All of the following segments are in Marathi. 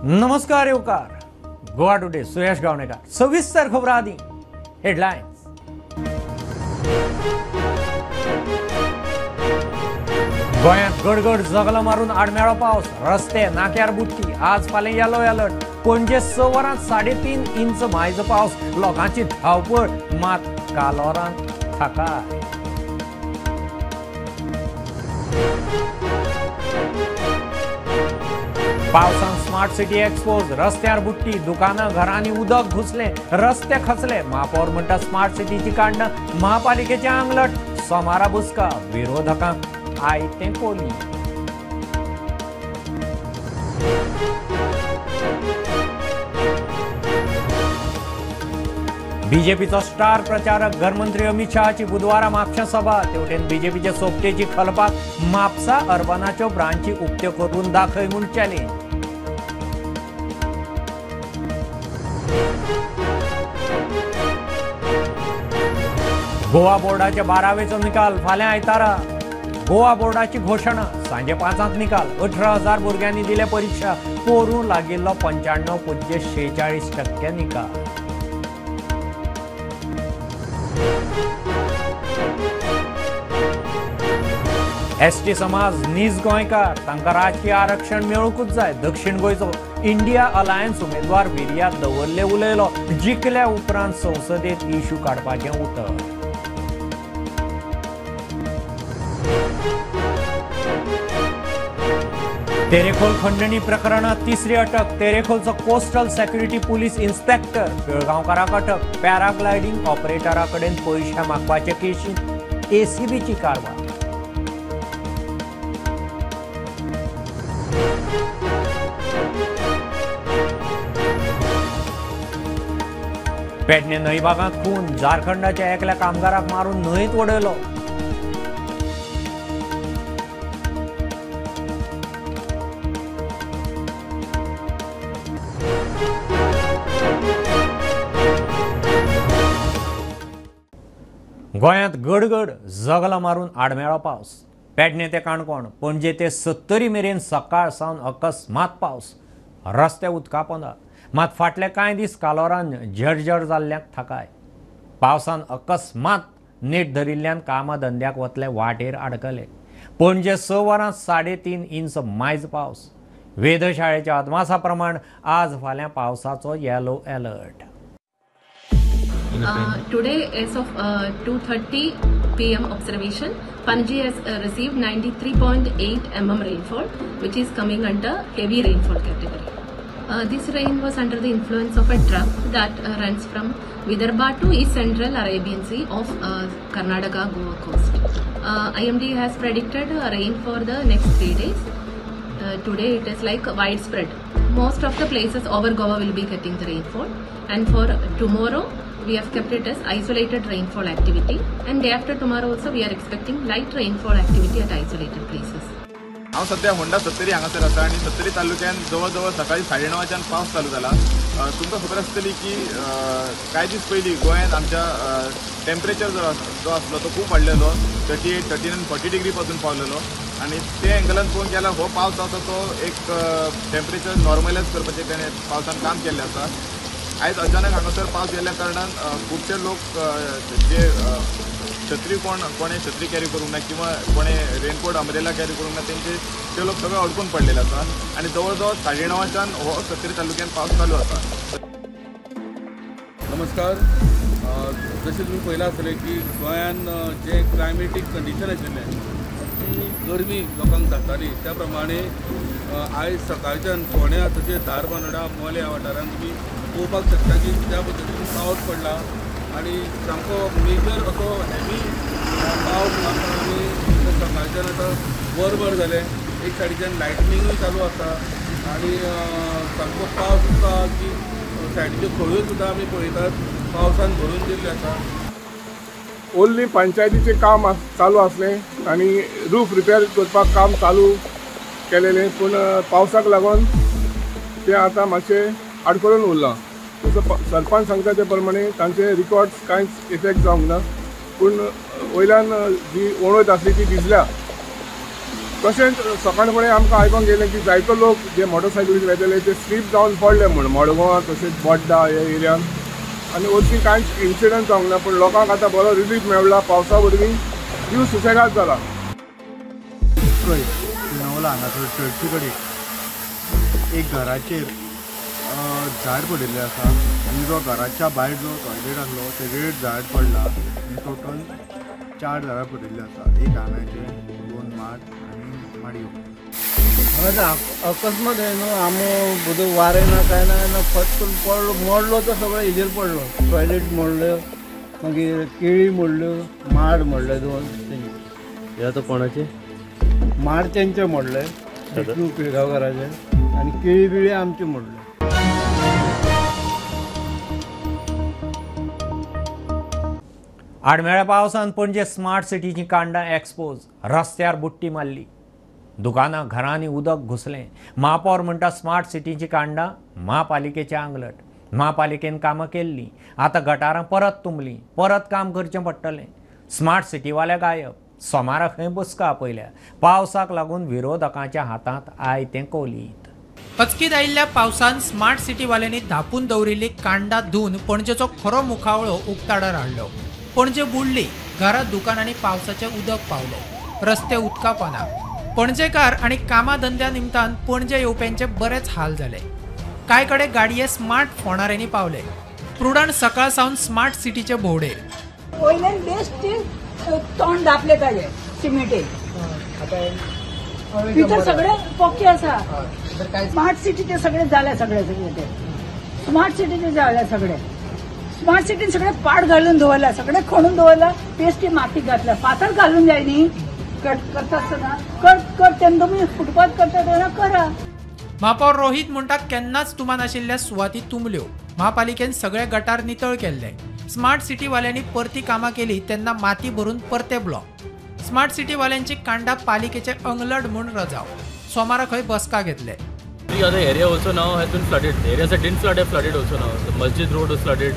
नमस्कार येवकार. गोवा टुडे सुयश गावणेकर. सविस्तर खबरां आदी हेडलायन्स. गोंयांत गडगड जगलो मारून आडमेळो पावस. रस्ते नाक्यार बुडटी. आज फाल्यां येलो अलर्ट. पणजे 6 वरांत 3.5 इंच मायज पावस. लोकांची धांवपळ मात कालोरांत थाकाय. पावसान स्मार्ट सिटी एक्सपोज. रस्त्यार बुडटी. दुकानां घरांनी उदक घुसले. रस्ते खचले. महापौर म्हणटा स्मार्ट सिटीची काडणं महापालिकेचे आंगलट. सोमारा बुसका. विरोधकांक आयतें कोली. बीजेपीचो स्टार प्रचारक घरमंत्री अमित शहाची बुधवारा म्हापशां सभा. तेवटेन बीजेपीचे सोपतेची खलपाक म्हापसा अर्बनाच्यो ब्रांची उक्त्यो करून दाखय म्हूण चॅलेंज. गोवा बोर्डाचे 12वेचो निकाल फाल्यां आयतारा. गोवा बोर्डाची घोषणा. सांजे 5 निकाल. 18,000 भुरग्यांनी दिले परीक्षा. पोरूं लागिल्लो 95.46% निकाल. एसटी समाज नीज गोंयकार. तांकां राजकीय आरक्षण मेळूंकूच जाय. दक्षिण गोंयचो इंडिया अलायन्स उमेदवार विर्यात दवरले उलयलो. जिखल्या उपरांत संसदेत इश्यू काडपाचें उतर. तेरेखोल खंडणी प्रकरणात 3री अटक. तेरेखोलचो कोस्टल सेक्युरिटी पुलीस इन्स्पेक्टर बेळगांवकाराक अटक. पॅराग्लायडिंग ऑपरेटरा कडेन पयशे मागपाचे केशींत एसीबीची कारवाय. पेडणे न्हंय भागांत खून. झारखंडाच्या एकल्या कामगाराक मारून न्हंयत उडयलो. गोंयांत गडगड जगला मारून आडमेळो पावस. पेडणे ते काणकोण. पणजे ते सत्तरी मेरेन सकाळ सावन अकस्मात पावस. रस्ते उदका पोंदा. मात फाटले कांय दीस कालोरान जर्जर जाल्ल्याक थाकाय. पावसान अकस्मात नेट धरिल्ल्यान कामधंद्याक वतले वाटेर आडकले. पणजे 6 वरांत 3.5 इंच मायज पावस. वेधशाळेच्या अदमासा प्रमाण आज फाल्यां पावसाचो yellow alert. Today, as of 2:30 p.m. observation, Panaji has received 93.8 mm rainfall, which is coming under heavy rainfall category. This rain was under the influence of a trough that runs from Vidarbha to East Central Arabian Sea of Karnataka Goa coast. IMD has predicted rain for the next 3 days. Today it is like widespread. Most of the places over Goa will be getting the rainfall, and for tomorrow we have kept it as isolated rainfall activity, and day after tomorrow also we are expecting light rainfall activity at isolated places. हांव सध्या होंडा सत्तरी हांगासर आसा आनी सत्तरी तालुक्यात जवळ जवळ सकाळी 9:30 पावस चालू जाला. तुमकां खबर आसतली की कांय दीस पयलीं गोंयांत आमच्या टेम्परेचर जो आसलो तो खूब वाडलेलो. 38, 39, 40 डिग्री पासून पावलेलो. आनी ते एंगलान पळोवंक गेल्यार हो पावस आसा तो एक टेम्परेचर नॉर्मलायज करपाचें तेणें पावसान काम केल्लें आसा. आयज अचानक हांगासर पावस गेल्ल्या कारणान खुबशे लोक जे छत्री कोणे छत्री कॅरी करूंक ना किंवा कोणे रेनकोट अम्ब्रेला कॅरी करूंक ना ते लोक सगळे अडकून पडलेले आसा. आनी जवळ जवळ 9:30 हो सत्तरी तालुक्यात पावस चालू आसा. नमस्कार. जशें तुमी पळयलां आसतलें की गोंयान जे क्लायमेटीक कंडिशन आशिल्लें ती गरमी लोकांक जाताली त्या प्रमाणे आयज सकाळच्यान फोंड्या तशें धारबांदोडा मोले ह्या वाठारांत तुमी पळोवपाक शकता की त्या पद्दतीन पावस पडला आनी सामको मेजर असो हेवी पावस आसा. आनी सकाळच्यान आतां वरभर जालें. एक सायडीच्यान लायटनिंगूय चालू आसा आनी सामको पावस आसा की सायडीच्यो खळयो सुद्दां आमी पळयतात पावसान भरून दिल्ले आसा. ओन्ली पंचायतीचें काम चालू आसलें आनी रूफ रिपेर करपाक काम चालू केलेलें, पूण पावसाक लागून तें आतां मातशें आडखळून उरलां. जसो सरपंच सांगता ते प्रमाणे तांचे रिकॉर्ड्स कांयच इफेक्ट जावंक ना, पूण वयल्यान जी ओणत आसली ती भिजल्या तशेंच सकाळ फुडें आमकां आयकोंक येयलें की जायतो लोक जे मोटरसायकलीन वेताले ते स्लीप जावन पडले म्हूण मडगांवां तशेंच बोड्डा हे एरियान आनी अशी कांयच इन्सिडंट जावंक ना पूण लोकांक आतां बरो रिलीफ मेळ्ळा पावसा वरवीं जीव सुसेगाद जाला. नवला हांगासर चर्ची कडेन एक घराचेर झाड पडिल्लें आसा आनी जो घराच्या भायर जो टॉयलेट आसलो तेजेर झाड पडला आनी टोटल 4 झाडां पडिल्लीं आसा. एक आंब्याचे 2 माड आनी माडयो. हांगा अकस्मात आहे न्हू आमो बुधो वारें ना काय ना फट करून पडलो मोडलो तो सगळो हेजेर पडलो. टॉयलेट मोडल्यो मागीर केळी मोडल्यो माड मोडले 2 हे आतां कोणाचे माड तेंचे मोडले पिळगांवकाराचे आनी केळी बिळी आमचे मोडले. आडमेळ्या पावसान पणजे स्मार्ट सिटीची कांडां एक्सपोज. रस्त्यार बुट्टी मारली, दुकानां घरांनी उदक घुसलें. महापौर म्हणटा स्मार्ट सिटीची कांडां महापालिकेचे आंगलट. महापालिकेन कामां केल्लीं, आतां गटारां परत तुंबलीं, परत काम करचें पडटलें. स्मार्ट सिटीवाले गायब. सोमारा खंय बसका आपयल्या. पावसाक लागून विरोधकांच्या हातांत आयतें कोलीत. अचकीत आयिल्ल्या पावसान स्मार्ट सिटीवाल्यांनी धापून दवरिल्ली कांडां धुवन पणजेचो खरो मुखावळो उक्ताडार हाडलो. पणजे बुडली, घरां दुकानांनी पावसाचें उदक पावलें, रस्ते उदका पोना. पणजेकार आनी कामा धंद्या निमतान पणजे येवप्यांचे बरेच हाल जाले. कांय कडेन गाडये स्मार्ट फोंडाऱ्यांनी पावले. प्रुडंट सकाळ सावन स्मार्ट सिटीचे भोवडेर. वयल्यान बेस्ट तोंड धापले ताजे सिमेंटे भितर सगळे पोके आसा. स्मार्ट सिटीचे सगळे जाले सगळे ते स्मार्ट सिटीचे जाले सगळे. स्मार्ट सिटीन सगळे पाड घालून दवरला, सगळे खणून दवरला, पेस्टी माती घातल्या. फातर घालून जाय न्ही करता आसतना कर तेन्ना तुमी फुटपाथ करता तेन्ना करा. महापौर रोहित म्हणटा केन्नाच तुमान आशिल्ल्या सुवाती तुंबल्यो. महापालिकेन सगळे गटार नितळ केल्ले. स्मार्ट सिटीवाल्यांनी परती कामां केली तेन्ना माती भरून परते ब्लॉक. स्मार्ट सिटीवाल्यांची कांडां पालिकेचे अंगलट म्हूण रजाव. सोमारा खंय बसका घेतले. The other area also now has been flooded. The areas that didn't flood have flooded also now. The Masjid Road was flooded.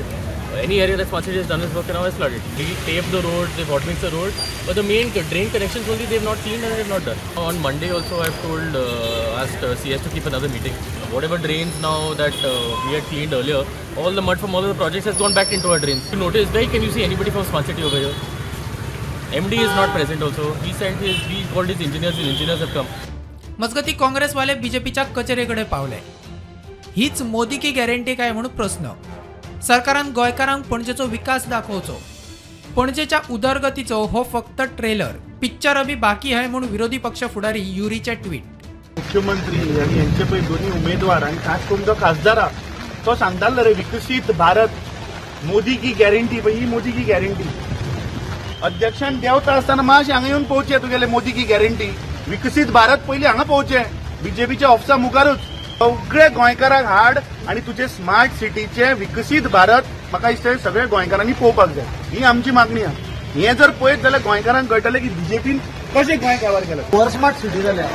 Any area that Smart City has done its work now is flooded. We paved the road, they've hotmixed the road, but the main drain connections only they've not cleaned and they've not done. On Monday also I've asked CS to keep another meeting. Whatever drains now that we had cleaned earlier, all the mud from all of the projects has gone back into our drains. You notice, where can you see anybody from Smart City over here? MD is not present also. We called his engineers, his engineers have come. मजगती काँग्रेसवाले बीजेपीच्या कचेरेकडे पावले. हीच मोदी की गॅरंटी काय म्हणून प्रश्न. सरकारान गोंयकारांक पणजेचो विकास दाखोवचो. पणजेच्या उदरगतीचो हो फक्त ट्रेलर. पिक्चर अभी बाकी आहे म्हणून विरोधी पक्ष फुडारी युरीचे ट्वीट. मुख्यमंत्री आणि यांचे पै दोन्ही उमेदवार आणि खास करून जो खासदार तो सांगतालो रे विकसित भारत मोदी की गॅरंटी. ही मोदी की गॅरंटी अध्यक्षान देवता असताना मातशें हांगा येवन पोवचे तुगेले मोदी की गॅरंटी. विकसित भारत पयलीं हांगा पोवचे बीजेपीच्या ऑफिसा मुखारूच. सगळे गोंयकारांक हाड आणि तुझे स्मार्ट सिटीचे विकसित भारत म्हाका दिसता सगळे गोंयकारांनी पळोवपाक जाय. ही आमची मागणी आहा. हे जर पळयत जाल्यार गोंयकारांक कळटलें की बीजेपीन कशें गोंय काबार केलें. ओवर स्मार्ट सिटी जाल्या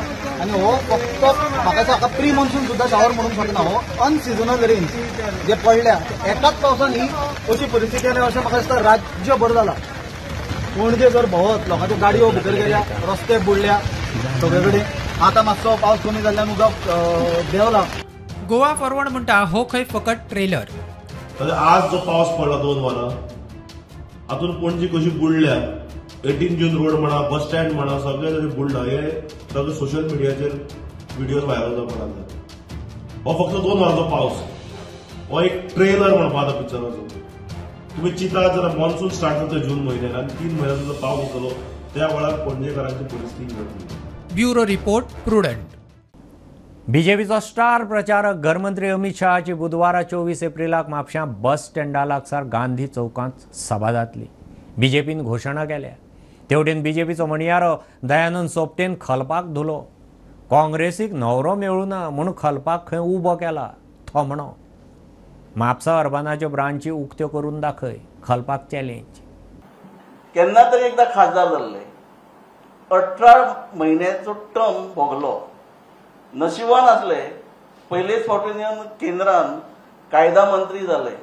आनी हो फक्त म्हाका दिसता प्री मॉन्सून सुद्दां शावर म्हणूंक शकना. हो अनसिजनल रेन्स जे पडल्या एकाच पावसान ही अशी परिस्थिती जाल्या अशें म्हाका दिसता राज्य बरो जाला. पणजे जर भोंवत लोकांच्यो गाडयो भितर गेल्या, रस्ते बुडल्या सगळे कडेन. आतां मातसो पावस कमी जाल्ल्यान उदक देंवला. गोवा फॉरवर्ड म्हणटा हो खंय फकत ट्रेलर. आज जो पावस पडला 2 वरां हातून पणजी कशी बुडल्या. 18 जून रोड म्हणा, बस स्टँड म्हणा, सगळे जरी बुडला. हे सगळे सोशल मिडियाचेर व्हिडिओज व्हायरल जावपाक लागले. हो फक्त 2 वरांचो पावस. हो एक ट्रेलर म्हणपा आता पिक्चराचो. तुम्ही चिंतात जाल्यार मॉन्सून स्टार्ट जाता जून म्हयन्यान आनी 3 म्हयन्याचो जो पावस जातलो त्या वेळार पणजेकारांची परिस्थिती जातली. Bureau report Prudent. बीजेपीचो स्टार प्रचारक गृहमंत्री अमित शहाची बुधवारा 24 एप्रिलाक म्हापश्यां बस स्टँडा लागसार गांधी चौकांत सभा जातली. बीजेपीन घोशणा केल्या. तेवटेन बीजेपीचो म्हणयारो दयानंद सोपटेन खलपाक धुलो. काँग्रेसीक न्हवरो मेळूना म्हूण खलपाक खंय उबो केला थोमणो. म्हापसा अर्बनाच्यो ब्रांची उक्त्यो करून दाखय खलपाक चॅलेंज. केन्ना तरी एकदा खासदार जाल्ले. 18 म्हयन्याचो टर्म भोगलो. नशिबान आसले पयलेच फावटीन केंद्रान कायदा मंत्री जाले.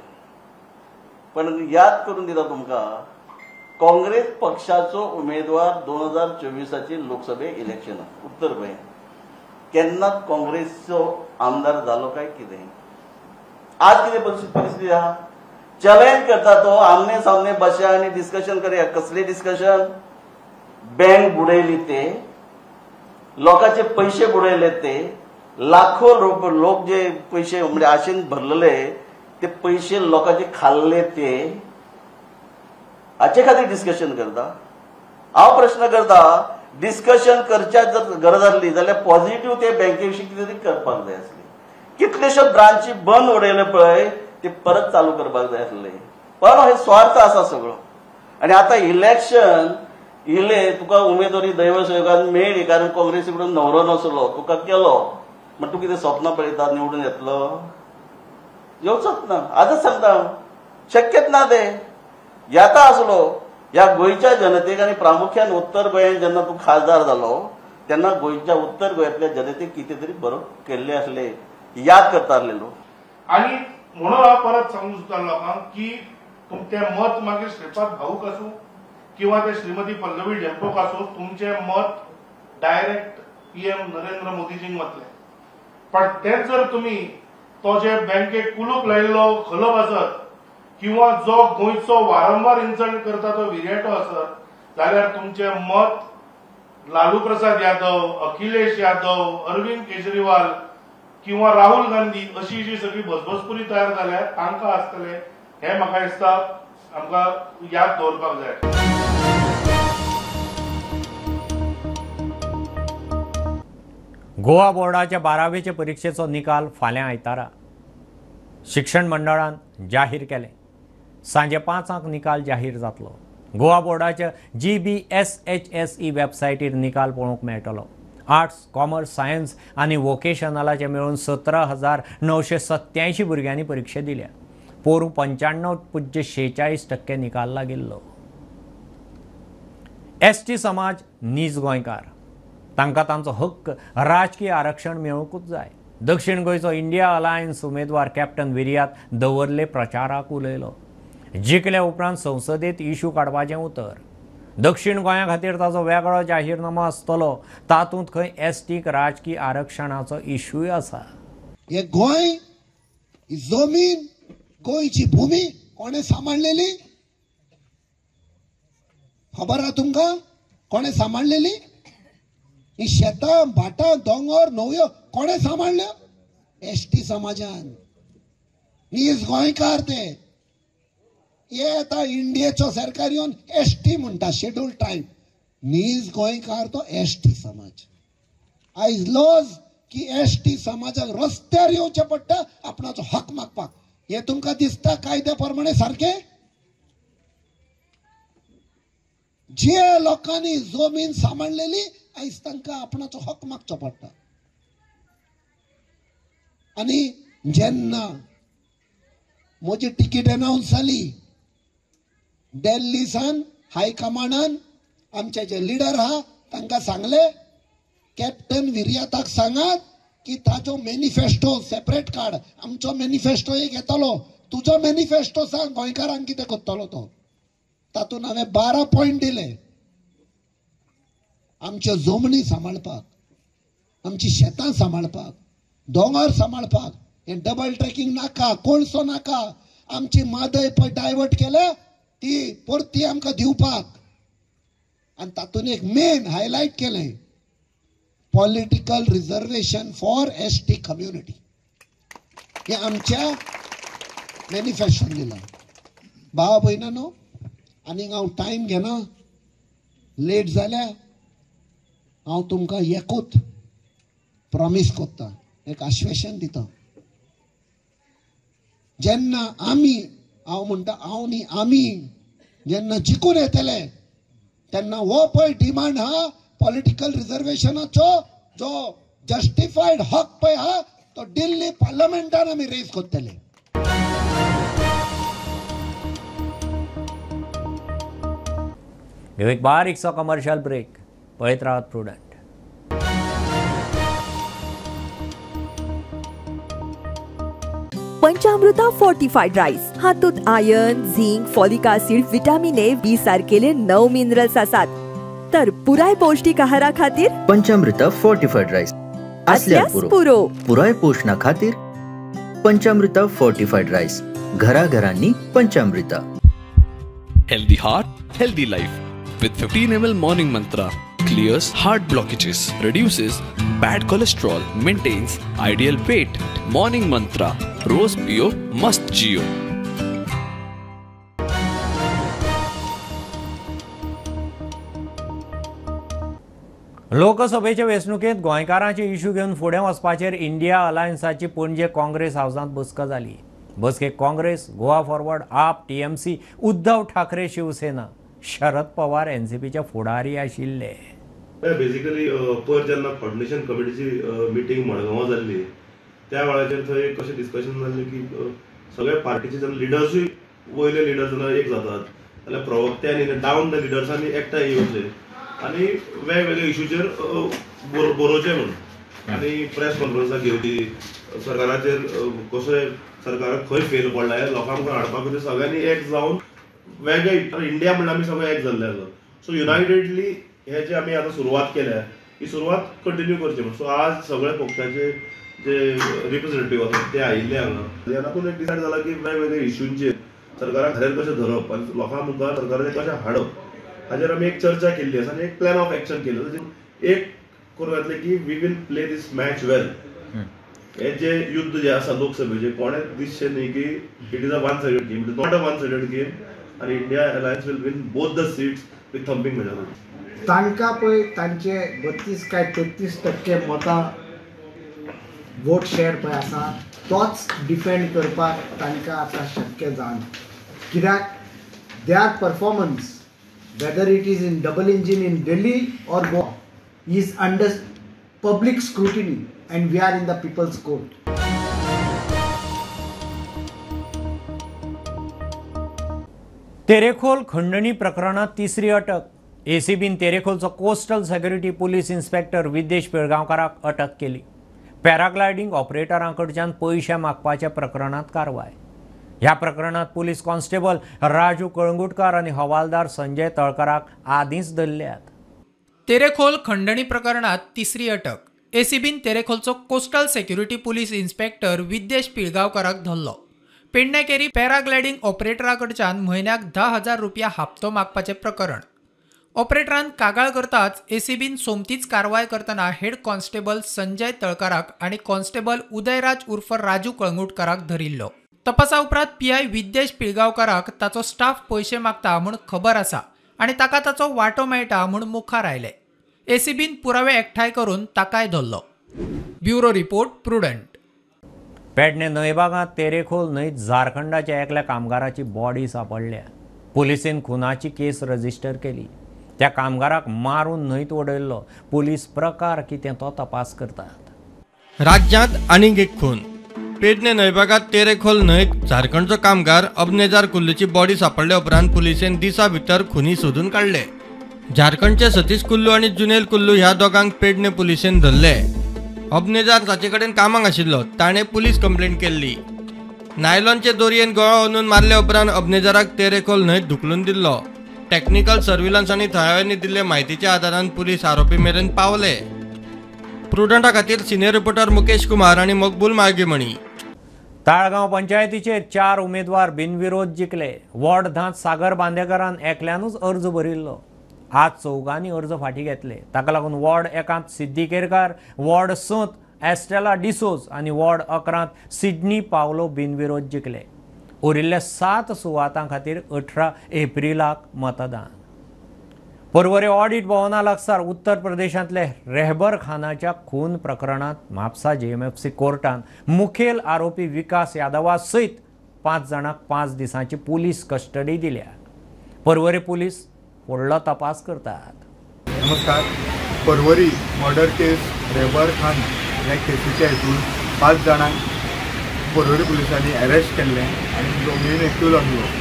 पण याद करून दिता तुमकां काँग्रेस पक्षाचो उमेदवार 2024ची लोकसभे इलेक्शन उत्तर गोंय केन्नाच काँग्रेसचो आमदार जालो काय कितें आज कितें परिस्थिती आहा चॅलेंज करता तो आमने सामने बसया आनी डिस्कशन करया कसले डिस्कशन बँक बुडयली ते लोकांचे पैसे बुडयले ते लाखो लोक जे पैसे म्हणजे आशेन भरलेले ते पैसे लोकांचे खाल्ले ते हाचे खातीर डिस्कशन करता हांव प्रश्न करता डिस्कशन करच्या जर गरज आसली जाल्यार पॉझिटिव्ह ते बँके विशीं कितें तरी करपाक जाय आसली कितलेशो ब्रांची बंद उडयले पळय ते परत चालू करपाक जाय आसले पण हे स्वार्थ आसा सगळो आनी आतां इलेक्शन इले तुका उमेदवारी दैवसयोगान मेळ्ळी कारण काँग्रेसी कडून न्हवरो नसलो तुका केलो म्हण तूं कितें स्वप्न पळयता निवडून येतलो येवचोच ना आजच सांगता हांव शक्यच ना ते येता आसलो ह्या गोंयच्या जनतेक आनी प्रामुख्यान उत्तर गोंयांत जेन्ना तूं खासदार जालो तेन्ना गोंयच्या उत्तर गोंयांतल्या जनतेक कितें तरी बरो केल्ले आसले याद करताले लोक आनी म्हणून हांव परत सांगूंक सोदता लोकांक की तुमचें मत मागीर श्रीपाद भाऊक आसूं किंवा ते श्रीमती पल्लवी डेंपोक आसूं तुमचें मत डायरेक्ट PM नरेंद्र मोदीजींक वतलें पण तेच जर तुमी तो जे बँकेक कुलूप लायिल्लो खलब आसत किंवा जो गोंयचो वारंवार इन्सल्ट करता तो विरेटो आसत जाल्यार तुमचें मत लालू प्रसाद यादव अखिलेश यादव अरविंद केजरीवाल किंवा राहुल गांधी अशी जी सगळी भसभसपुरी तयार जाल्या तांकां आसतले हे म्हाका दिसता आमकां याद दवरपाक जाय. गोवा बोर्डाच्या 12वेचे परीक्षेचो निकाल फाल्यां आयतारा शिक्षण मंडळान जाहीर केले. सांजे 5 निकाल जाहीर जातलो. गोवा बोर्डाच्या GBSHSE वेबसायटीर निकाल पळोवंक मेळटलो. आर्ट्स, कॉमर्स, सायन्स आनी वोकेशनलाचे मेळून 17,987 भुरग्यांनी परीक्षा दिल्या. पोरूं 95.46% निकाल लागिल्लो. ST समाज नीज गोंयकार तांकां तांचो हक्क राजकीय आरक्षण मेळोवंकूच जाय. दक्षिण गोंयचो इंडिया अलायन्स उमेदवार कॅप्टन विर्यात दवर्ले प्रचाराक उलयलो. जिखले उपरांत संसदेत इश्यू काडपाचें उतर. दक्षिण गोंया खातीर ताचो वेगळो जाहीरनामो आसतलो. तातूंत खंय STक राजकीय आरक्षणाचो इश्यूय आसा. हे गोंय ही जमीन गोंयची भूमी कोणे सांबाळलेली खबर आहा तुमकां कोणे सांबाळलेली ही शेतां भाटां दोंगर न्हंयो कोणे सांबाळल्यो ST समाजान. नीज गोंयकार ते हे आता इंडियेचो सरकार येवन ST म्हणटा शेड्यूल ट्रायब नीज गोंयकार तो ST समाज. आयज लॉज की ST समाजाक रस्त्यार येवचें पडटा आपणाचो हक मागपाक. हे तुमकां दिसता कायद्या प्रमाणे सारके जे लोकांनी जमीन सांबाळलेली आयज तांकां आपणाचो हक मागचो पडटा. आनी जेन्ना म्हजी टिकीट अनाउन्स जाली दिल्लीसान हायकमांडान आमचे जे लिडर आहा तांकां सांगले कॅप्टन विर्याताक सांगात की ताजो मॅनिफेस्टो सेपरेट काड. आमचो मॅनिफेस्टो एक येतलो तुजो मॅनिफेस्टो सांग गोंयकारांक कितें करतलो तो. तातूंत हांवें 12 पॉयंट दिले. आमच्यो जमनी सांबाळपाक आमची शेतां सांबाळपाक दोंगर सांबाळपाक हे डबल ट्रॅकिंग नाका कोळसो नाका आमची मादय पळय डायवर्ट केल्या ती परती आमकां दिवपाक. आनी तातूंत एक मेन हायलायट केलें political reservation for ST community. हे आमच्या मॅनिफेस्टोन दिलां. भावा भयणांनो आनीक हांव टायम घेना लेट जाल्या हांव तुमकां एकूच प्रॉमिस करता एक आश्वासन दिता जेन्ना आमी हांव म्हणटा हांव न्ही आमी जेन्ना जिखून येतले तेन्ना हो पळय डिमांड आहा पॉलिटिकल रिजर्वेशनाचो जो जस्टिफायड हक पळय आहा तो दिल्ली पार्लमेंटान आमी रेज करतले. एक बारीकसो कमर्शियल ब्रेक पळयत रावत प्रुडंट. पंचामृता फोर्टिफाईड राईस. हातूंत iron, zinc, folic acid, vitamin A, B सारकेले 9 मिनरल्स आसात. तर पुराय पौष्टिक आहारा खातीर पंचामृता फोर्टिफाईड राईस असल्यार पुरो. पुराय पोषणा खातीर पंचामृता फोर्टिफाईड राईस. घरा-घरांनी पंचामृता. Healthy heart, healthy life. With 15 ml Morning Mantra, clears heart blockages, reduces bad cholesterol, maintains ideal weight. Morning Mantra, रोज पियो मस्त जियो. लोकसभेच्या वेंचणुकेंत गोंयकारांचे इश्यू घेवन फुडें वचपाचेर इंडिया अलायन्साची पणजे काँग्रेस हावसांत बसका जाली. बसकेक काँग्रेस, गोवा फॉरवर्ड, आप, टीएमसी, उद्धव ठाकरे शिवसेना, शरद पवार एनसीपीचे फुडारी आशिल्ले. बेसिकली पयर जेन्ना कोऑर्डिनेशन कमिटीची मिटींग मडगांवां जाल्ली त्या वेळाचेर थंय कशें डिस्कशन जाल्लें की सगळ्या पार्टीचे जेन्ना लिडर्सूय वयले लिडर जेन्ना एक जातात जाल्यार प्रवक्त्यांनी डावन द लिडर्सांनी एकठांय येवचें आनी वेगवेगळ्या इश्यूचेर बरोवचें म्हणून आनी प्रेस कॉन्फरन्सां घेवची. सरकाराचेर कशें सरकाराक खंय फेल पडला हे लोकांक हाडपाक सगळ्यांनी एक जावन वेगळे इंडिया म्हणून आमी सगळे एक जाल्ले आसा. सो युनायटेडली हे जे आमी आतां सुरवात केल्या ही सुरवात कंटिन्यू करची म्हणून. सो आज सगळे पक्षाचे जे रिप्रेझेंटेटिव्ह आसात ते आयिल्ले हांगा तातूंत एक डिसायड जाला की वेगवेगळ्या इश्यूंचेर सरकाराक हाजेर कशें धरप आनी लोकां मुखार सरकाराचें कशें हाडप हाजेर आमी एक चर्चा केल्ली आसा आनी एक प्लॅन ऑफ एक्शन केल्लो. एक करूं येतलें की we will play this match well. हे जे युद्ध जे आसा लोकसभेचे कोणेच दिसचें न्ही की it is a one sided game. It is not a one sided game आनी India alliance will win both the seats with thumping majority. तांकां पळय तांचे 32 काय 33% मतां वोट शेअर पळय आसा तोच डिफेंड करपाक तांकां आतां शक्य जावना. कित्याक देर performance whether it is in double engine in Delhi or Goa is under public scrutiny and we are in the people's court. Terekhol खंडणी प्रकरणात तिसरी अटक. एसीबीन तेरेखोलचो coastal security police inspector Vidyesh पिळगांवकाराक अटक केली. पॅराग्लायडिंग ऑपरेटरांकडच्यान पयशे मागपाच्या प्रकरणात कारवाय. ह्या प्रकरणात पुलीस कॉन्स्टेबल राजू कळंगुटकार आणि हवालदार संजय तळकराक आदींच धरल्यात. तेरेखोल खंडणी प्रकरणात तिसरी अटक. एसीबीन तेरेखोलचो coastal security police inspector Vidyesh पिळगांवकाराक धरलो. पेडणेकेरी पॅराग्लायडिंग ऑपरेटराकडच्यान म्हयन्याक 10,000 रुपया हप्तो मागपाचें प्रकरण. ऑपरेटरान कागाळ करताच एसीबीन सोमतीच कारवाय करतना हेड कॉन्स्टेबल संजय तळकराक आणि कॉन्स्टेबल उदयराज उर्फ राजू कळंगुटकाराक धरिल्लो. तपासा उपरांत पीआय विद्येश पिळगांवकाराक ताचो स्टाफ पयशे मागता म्हूण खबर आसा आनी ताका ताचो वांटो मेळटा म्हूण मुखार आयले. एसीबीन पुरावे एकठांय करून ताकाय धरलो. Bureau report Prudent. पेडणे न्हंयभागांत तेरेखोल न्हंयत झारखंडाच्या एकल्या कामगाराची बॉडी सापडल्या. पुलिसेन खुनाची केस रजिस्टर केली. त्या कामगाराक मारून न्हंयत उडयल्लो. पुलीस प्रकार कितें तो तपास करतात. राज्यांत आनीक एक खून. पेडणे न्हंयभागात तेरेखोल न्हंयत झारखंडचो कामगार अबनेजार कुल्लूची बॉडी सापडल्या उपरांत पुलिसेन दिसा भितर खुनी सोदून काडले. झारखंडचे सतीश कुल्लू आणि जुनेल कुल्लू ह्या दोगांक पेडणे पुलिसेन धरले. अबनेजार ताचे कडेन कामाक आशिल्लो. ताणें पुलीस कंप्लेंट केल्ली. नायलॉनचे दोरयेन गळो ओनून मारल्या उपरांत अबनेजाराक तेरेखोल न्हंयत धुकलून दिल्लो. टेक्निकल सर्व्हिलन्स आनी थळाव्यांनी दिल्ले म्हायतीच्या आदारान पुलीस आरोपी मेरेन पावले. प्रुडंटा खातीर सिनियर रिपोर्टर मुकेश कुमार आणि मकबूल माळगेमणी. ताळगांव पंचायतीचे 4 उमेदवार बिनविरोध जिखले. वॉर्ड 10 सागर बांदेकरान एकल्यानूच अर्ज भरिल्लो. आज 4 अर्ज फाटीं घेतले. ताका लागून वॉर्ड 1 सिद्धी केरकार, वॉर्ड 7 एस्टेला डिसोज आणि वॉर्ड 11 सिडनी पावलो बिनविरोध जिखले. उरिल्ल्या 7 सुवातां खातीर 18 एप्रिलाक मतदान. परवरे ऑडिट भवना लागसार उत्तर प्रदेशांतले रेहबर खानाच्या खून प्रकरणात म्हापसा जेएमएफसी कोर्टान मुखेल आरोपी विकास यादवा सयत 5 जाणांक 5 दिसांची पुलीस कस्टडी दिल्या. परवरे पुलीस फुडलो तपास करतात. नमस्कार. परवरी मर्डर केस रेहबर खान ह्या केसीच्या हेतून 5 जाणांक परवरी पुलिसांनी अरेस्ट केल्ले आनी जो मेन एक्यूज आसलो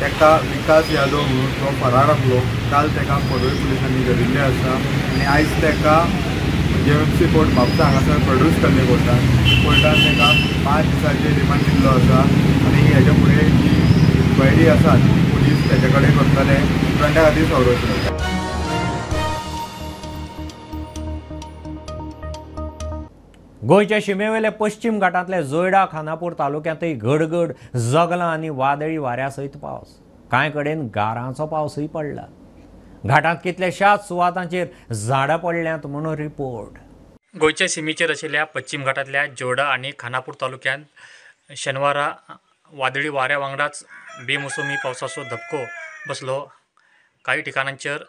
तेका विकास यादव म्हणून तो फरार आसलो. काल तेका परवरी पुलिसांनी धरिल्ले आसा आनी आयज तेका JMFC कोर्ट म्हापसा हांगासर प्रोड्यूस केल्ले कोर्टान ताका 5 दिसांचे रिमांड दिल्लो आसा आनी हेजे फुडें जी क्वायरी आसा पुलीस तेजे कडेन करतले त्या खातीर संरक्षण. गोंयच्या शिमेवेले पश्चिम घाटांतले जोयडा खानापूर तालुक्यांतय घडघड जगलां आनी वादळी वाऱ्या सयत पावस. कांय कडेन गारांचो पावसय पडला. घाटांत कितल्याशाच सुवातांचेर झाडां पडल्यांत म्हणून रिपोर्ट. गोंयच्या शिमेचेर आशिल्ल्या पश्चिम घाटांतल्या जोडा आनी खानापूर तालुक्यांत शेनवारा वादळी वाऱ्या वांगडाच बेमोसमी पावसाचो धपको बसलो. काही ठिकाणांचेर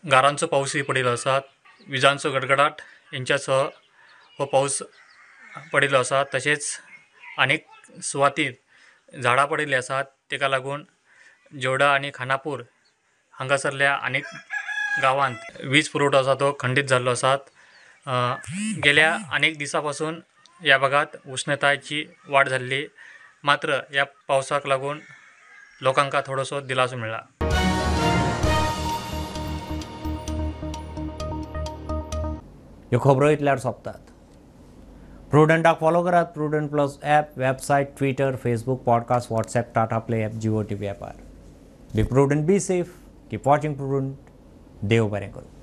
गारांचो पावसय पडिल्लो आसा. विजांचो गडगडाट यांच्या सह हो पावस पडिल्लो आसा. तशेंच अनेक सुवातींत झाडां पडिल्लीं आसात. तेका लागून जोडा आनी खानापूर हांगासरल्या अनेक गांवांत वीज पुरवठो आसा तो खंडीत जाल्लो आसा. गेल्या अनेक दिसां पासून ह्या भागात उश्णतायेची वाड जाल्ली. मात्र ह्या पावसाक लागून लोकांक थोडोसो दिलासो मेळ्ळा. ह्यो खबरो इतल्यार सोंपतात. प्रुडंटाक फॉलो करात. Prudent plus app, website, Twitter, Facebook, podcast, WhatsApp, Tata Play app, Jio TV ॲपार. Be Prudent, be safe. Keep watching Prudent. देव बरें करूं.